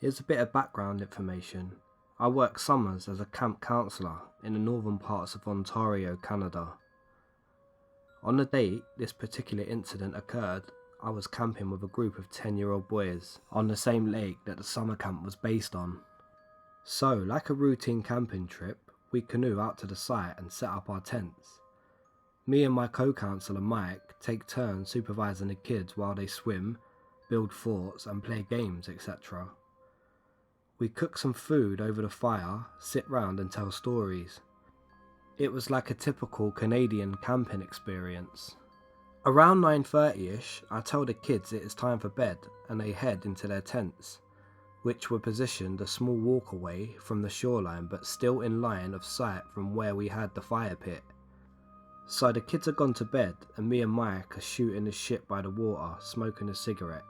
Here's a bit of background information. I work summers as a camp counsellor in the northern parts of Ontario, Canada. On the date this particular incident occurred, I was camping with a group of 10-year-old boys on the same lake that the summer camp was based on. So, like a routine camping trip, we canoe out to the site and set up our tents. Me and my co-counsellor Mike take turns supervising the kids while they swim, build forts and play games, etc. We cook some food over the fire, sit round and tell stories. It was like a typical Canadian camping experience. Around 9:30ish, I tell the kids it is time for bed and they head into their tents, which were positioned a small walk away from the shoreline but still in line of sight from where we had the fire pit. So the kids are gone to bed and me and Mike are shooting the shit by the water, smoking a cigarette,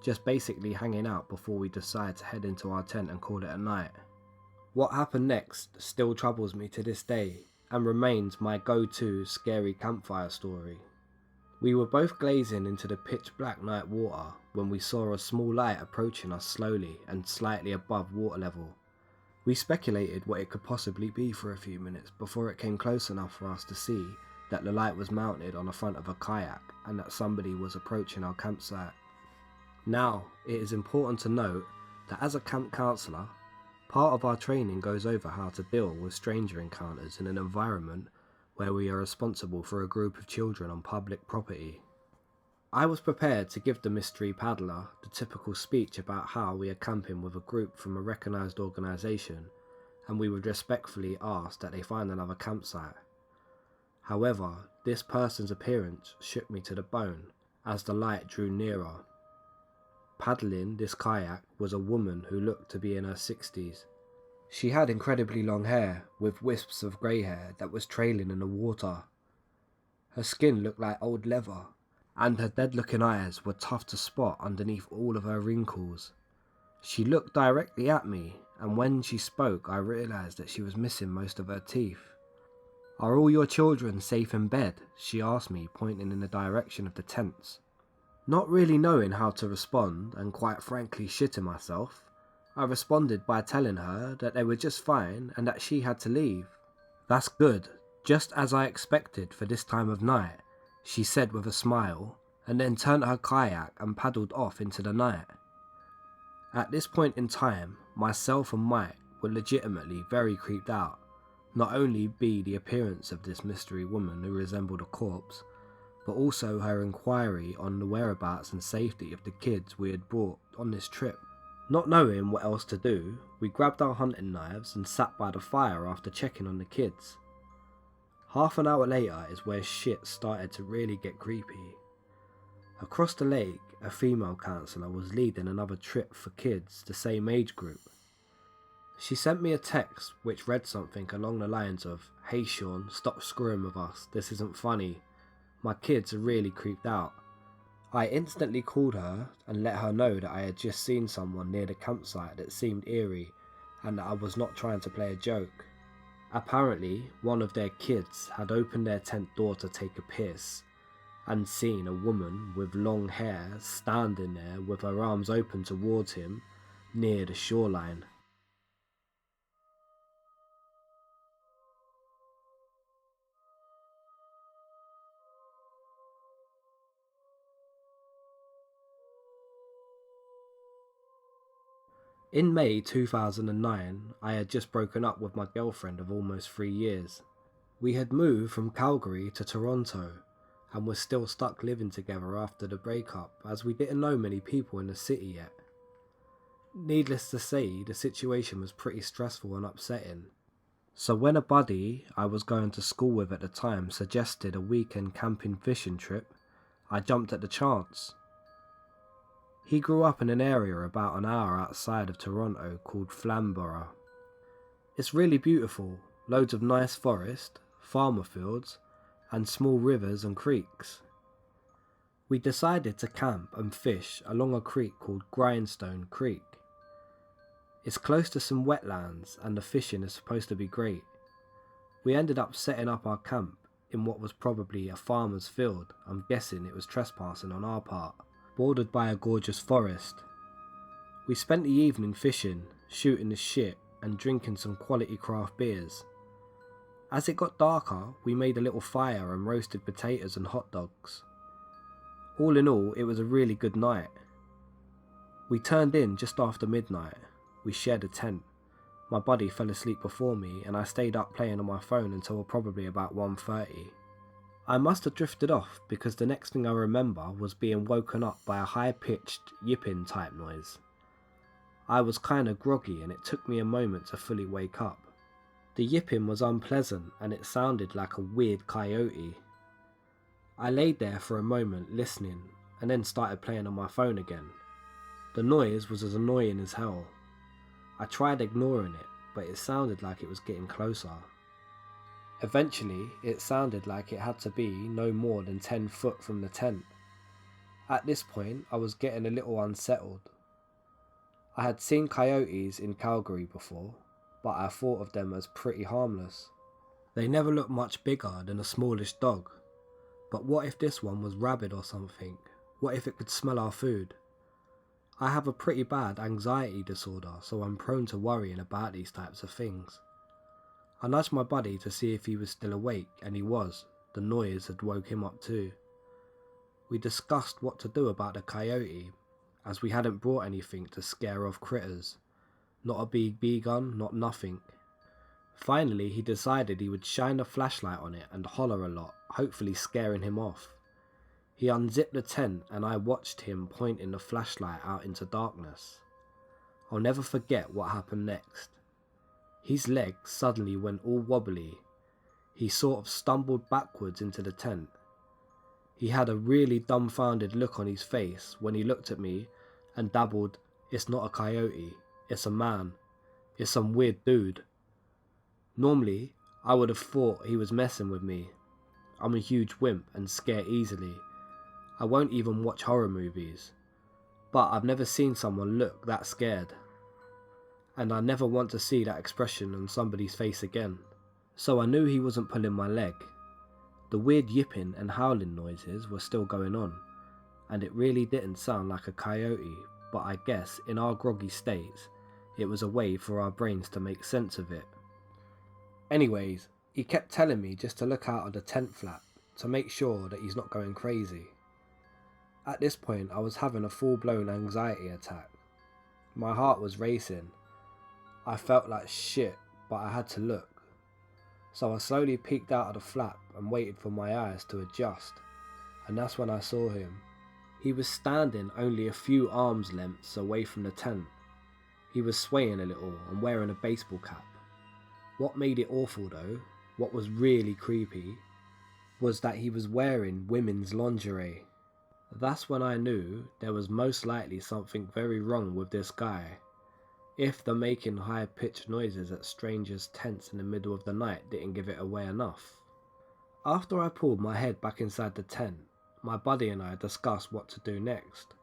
just basically hanging out before we decide to head into our tent and call it a night. What happened next still troubles me to this day and remains my go-to scary campfire story. We were both glazing into the pitch black night water when we saw a small light approaching us slowly and slightly above water level. We speculated what it could possibly be for a few minutes before it came close enough for us to see that the light was mounted on the front of a kayak and that somebody was approaching our campsite. Now, it is important to note that as a camp counsellor, part of our training goes over how to deal with stranger encounters in an environment where we are responsible for a group of children on public property. I was prepared to give the mystery paddler the typical speech about how we are camping with a group from a recognised organisation and we would respectfully ask that they find another campsite. However, this person's appearance shook me to the bone as the light drew nearer. Paddling this kayak was a woman who looked to be in her 60s. She had incredibly long hair with wisps of grey hair that was trailing in the water. Her skin looked like old leather and her dead looking eyes were tough to spot underneath all of her wrinkles. She looked directly at me and when she spoke I realised that she was missing most of her teeth. "Are all your children safe in bed?" she asked me, pointing in the direction of the tents. Not really knowing how to respond and quite frankly shitting myself, I responded by telling her that they were just fine and that she had to leave. "That's good, just as I expected for this time of night," she said with a smile, and then turned her kayak and paddled off into the night. At this point in time, myself and Mike were legitimately very creeped out, not only by the appearance of this mystery woman who resembled a corpse, but also her inquiry on the whereabouts and safety of the kids we had brought on this trip. Not knowing what else to do, we grabbed our hunting knives and sat by the fire after checking on the kids. Half an hour later is where shit started to really get creepy. Across the lake, a female counsellor was leading another trip for kids the same age group. She sent me a text which read something along the lines of, "Hey Sean, stop screwing with us, this isn't funny. My kids are really creeped out." I instantly called her and let her know that I had just seen someone near the campsite that seemed eerie and that I was not trying to play a joke. Apparently, one of their kids had opened their tent door to take a piss and seen a woman with long hair standing there with her arms open towards him near the shoreline. In May 2009, I had just broken up with my girlfriend of almost 3 years. We had moved from Calgary to Toronto and were still stuck living together after the breakup as we didn't know many people in the city yet. Needless to say, the situation was pretty stressful and upsetting. So when a buddy I was going to school with at the time suggested a weekend camping fishing trip, I jumped at the chance. He grew up in an area about an hour outside of Toronto called Flamborough. It's really beautiful, loads of nice forest, farmer fields, and small rivers and creeks. We decided to camp and fish along a creek called Grindstone Creek. It's close to some wetlands and the fishing is supposed to be great. We ended up setting up our camp in what was probably a farmer's field. I'm guessing it was trespassing on our part, bordered by a gorgeous forest. We spent the evening fishing, shooting the shit and drinking some quality craft beers. As it got darker, we made a little fire and roasted potatoes and hot dogs. All in all, it was a really good night. We turned in just after midnight. We shared a tent. My buddy fell asleep before me and I stayed up playing on my phone until probably about 1:30. I must have drifted off because the next thing I remember was being woken up by a high-pitched yipping type noise. I was kinda groggy and it took me a moment to fully wake up. The yipping was unpleasant and it sounded like a weird coyote. I laid there for a moment listening and then started playing on my phone again. The noise was as annoying as hell. I tried ignoring it, but it sounded like it was getting closer. Eventually, it sounded like it had to be no more than 10 foot from the tent. At this point, I was getting a little unsettled. I had seen coyotes in Calgary before, but I thought of them as pretty harmless. They never looked much bigger than a smallish dog. But what if this one was rabid or something? What if it could smell our food? I have a pretty bad anxiety disorder, so I'm prone to worrying about these types of things. I nudged my buddy to see if he was still awake, and he was. The noise had woke him up too. We discussed what to do about the coyote, as we hadn't brought anything to scare off critters. Not a BB gun, not nothing. Finally, he decided he would shine a flashlight on it and holler a lot, hopefully scaring him off. He unzipped the tent and I watched him pointing the flashlight out into darkness. I'll never forget what happened next. His legs suddenly went all wobbly. He sort of stumbled backwards into the tent. He had a really dumbfounded look on his face when he looked at me and dabbled, "It's not a coyote, it's a man. It's some weird dude." Normally, I would have thought he was messing with me. I'm a huge wimp and scare easily. I won't even watch horror movies. But I've never seen someone look that scared. And I never want to see that expression on somebody's face again. So I knew he wasn't pulling my leg. The weird yipping and howling noises were still going on, and it really didn't sound like a coyote, but I guess in our groggy states, it was a way for our brains to make sense of it. Anyways, he kept telling me just to look out of the tent flap to make sure that he's not going crazy. At this point, I was having a full-blown anxiety attack. My heart was racing. I felt like shit, but I had to look. So I slowly peeked out of the flap and waited for my eyes to adjust, and that's when I saw him. He was standing only a few arms lengths away from the tent. He was swaying a little and wearing a baseball cap. What made it awful though, what was really creepy, was that he was wearing women's lingerie. That's when I knew there was most likely something very wrong with this guy, if the making high-pitched noises at strangers' tents in the middle of the night didn't give it away enough. After I pulled my head back inside the tent, my buddy and I discussed what to do next.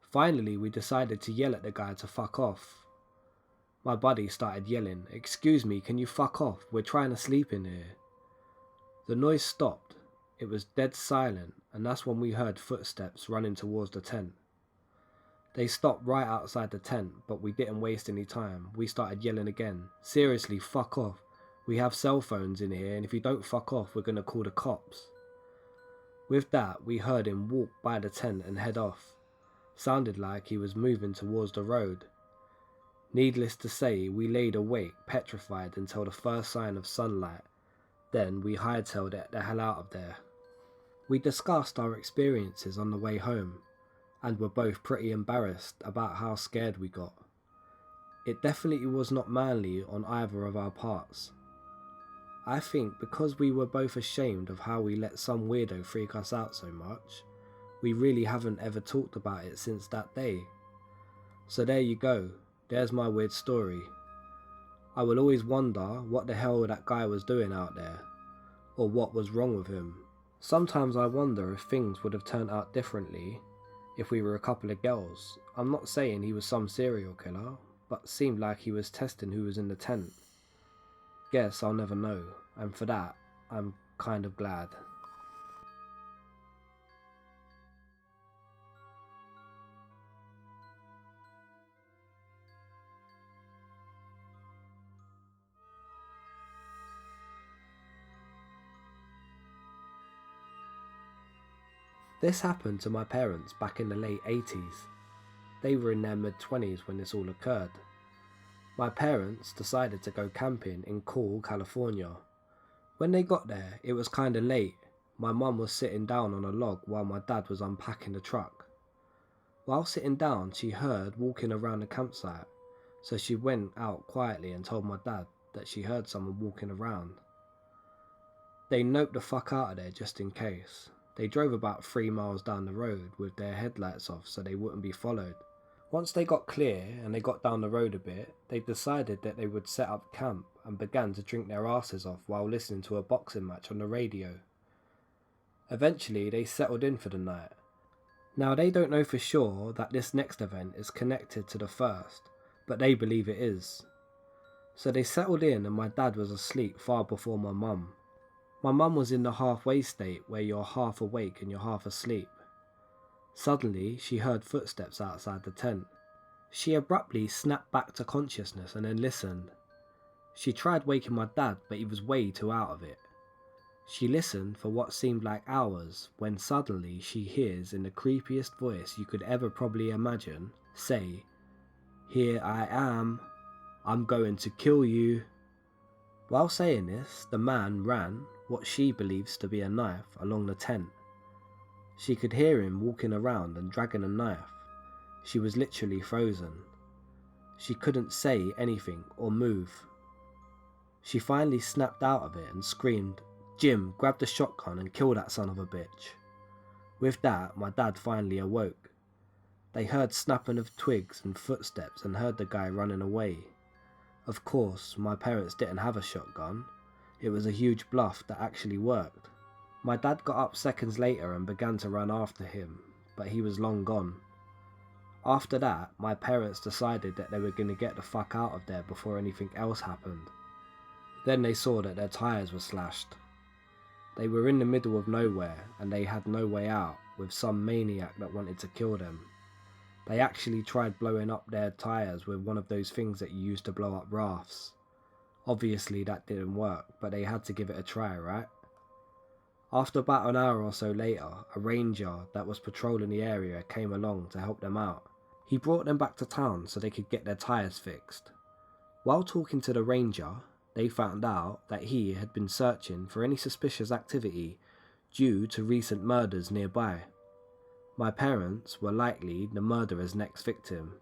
Finally, we decided to yell at the guy to fuck off. My buddy started yelling, "Excuse me, can you fuck off? We're trying to sleep in here." The noise stopped. It was dead silent, and that's when we heard footsteps running towards the tent. They stopped right outside the tent, but we didn't waste any time. We started yelling again, "Seriously, fuck off. We have cell phones in here, and if you don't fuck off, we're gonna call the cops." With that, we heard him walk by the tent and head off. Sounded like he was moving towards the road. Needless to say, we laid awake, petrified until the first sign of sunlight. Then we hightailed it the hell out of there. We discussed our experiences on the way home, and were both pretty embarrassed about how scared we got. It definitely was not manly on either of our parts. I think because we were both ashamed of how we let some weirdo freak us out so much, we really haven't ever talked about it since that day. So there you go, there's my weird story. I will always wonder what the hell that guy was doing out there, or what was wrong with him. Sometimes I wonder if things would have turned out differently if we were a couple of girls. I'm not saying he was some serial killer, but seemed like he was testing who was in the tent. Guess I'll never know, and for that, I'm kind of glad. This happened to my parents back in the late 80s. They were in their mid-20s when this all occurred. My parents decided to go camping in cool California. When they got there, it was kinda late. My mum was sitting down on a log while my dad was unpacking the truck. While sitting down, she heard walking around the campsite, so she went out quietly and told my dad that she heard someone walking around. They noped the fuck out of there just in case. They drove about 3 miles down the road with their headlights off so they wouldn't be followed. Once they got clear and they got down the road a bit, they decided that they would set up camp and began to drink their asses off while listening to a boxing match on the radio. Eventually they settled in for the night. Now they don't know for sure that this next event is connected to the first, but they believe it is. So they settled in and my dad was asleep far before my mum. My mum was in the halfway state where you're half awake and you're half asleep. Suddenly she heard footsteps outside the tent. She abruptly snapped back to consciousness and then listened. She tried waking my dad, but he was way too out of it. She listened for what seemed like hours when suddenly she hears, in the creepiest voice you could ever probably imagine, say, "Here I am. I'm going to kill you." While saying this, the man ran what she believes to be a knife along the tent. She could hear him walking around and dragging a knife. She was literally frozen. She couldn't say anything or move. She finally snapped out of it and screamed, "Jim, grab the shotgun and kill that son of a bitch." With that, my dad finally awoke. They heard snapping of twigs and footsteps and heard the guy running away. Of course, my parents didn't have a shotgun. It was a huge bluff that actually worked. My dad got up seconds later and began to run after him, but he was long gone. After that, my parents decided that they were going to get the fuck out of there before anything else happened. Then they saw that their tyres were slashed. They were in the middle of nowhere and they had no way out, with some maniac that wanted to kill them. They actually tried blowing up their tyres with one of those things that you use to blow up rafts. Obviously that didn't work, but they had to give it a try, right? After about an hour or so later, a ranger that was patrolling the area came along to help them out. He brought them back to town so they could get their tyres fixed. While talking to the ranger, they found out that he had been searching for any suspicious activity due to recent murders nearby. My parents were likely the murderer's next victim.